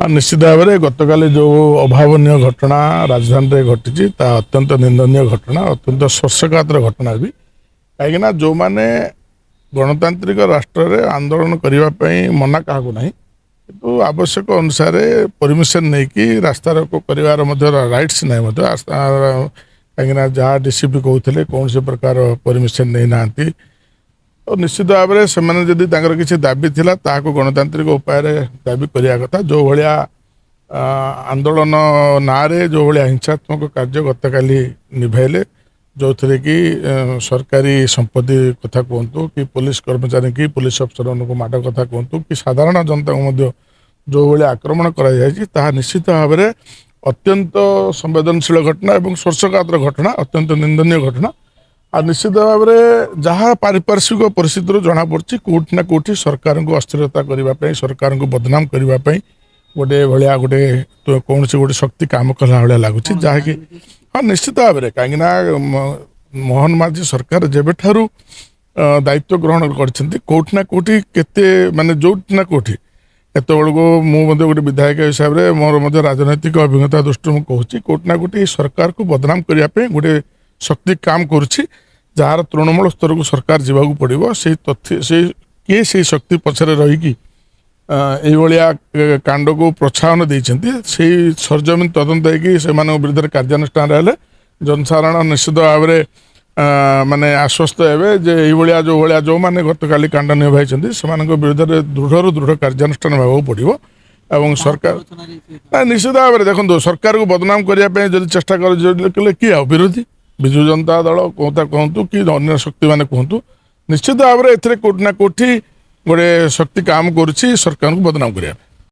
निश्चित भाव में गतकाली जो अभावन घटना राजधानी घटी अत्यंत निंदनीय घटना अत्यंत स्पर्शकातर घटना भी कहीं जो मैंने गणतांत्रिक राष्ट्र में आंदोलन करने मना क्या ना किंतु आवश्यक अनुसार परमिशन नहीं कि रास्ता रोको कर राइट्स ना कहीं जहाँ डीसीपी कहते कौन से प्रकार परमिशन नहीं ना तो निश्चित भाव में से किसी दाबी थिला ताको गणतांत्रिक उपाय दाबी करिया कथा जो भाया आंदोलन नारे जो भाया हिंसात्मक कार्य गतकाली निभाइले जो थे कि सरकारी संपत्ति कथा कहतु कि पुलिस कर्मचारी की पुलिस अफसर को माड़ कथा कहतु कि साधारण जनता को जो भाया आक्रमण करा निश्चित भाव में अत्यंत संवेदनशील घटना और स्पर्शकातर घटना अत्यंत निंदनीय घटना आ निश्चित भाव में जहाँ पारिपार्श्विक परिस्थिति जना पड़ी कौटि ना कौटि सरकार को अस्थिरता करने सरकार को बदनाम करने गोटे भाया गोटे तो कौन से गोटे शक्ति काम कला भाया लगुच जहाँकि हाँ निश्चित भाव में कहीं मोहन माझी सरकार जब ठारू दायित्व ग्रहण कौटि ना कौटि केते माने जो ना कौटि एत बड़को मुझे गोटे विधायक हिसाब से मोर राजनैतिक अभिज्ञता दृष्टि मुझे कौटि ना कौटि सरकार को बदनाम करने गोटे शक्ति काम करुच्ची जार तृणमूल स्तर को सरकार जावाक पड़ो से तथ्य से किए से शक्ति पछरे रहीकि यह कांड को प्रोत्साहन देते से सरजमीन तदंत हो विरुद्ध कार्यानुष्ठान हेले जनसाधारण निश्चित भाव में माने आश्वस्त हे जो भाया जो मैंने गतकाली कांड निभाई से विरुद्ध दृढ़ दृढ़ कार्यानुष्ठान होगा पड़ो एवं सरकार निश्चित भाव में देखो सरकार को बदनाम करने जब चेष्टा कर किए विरोधी विजु जनता दल कहता कहतु कि अन्य शक्ति मैंने कहतु निश्चित भाव में कौटि ना कौटि गोटे शक्ति काम करुच्ची सरकार को बदनाम करने।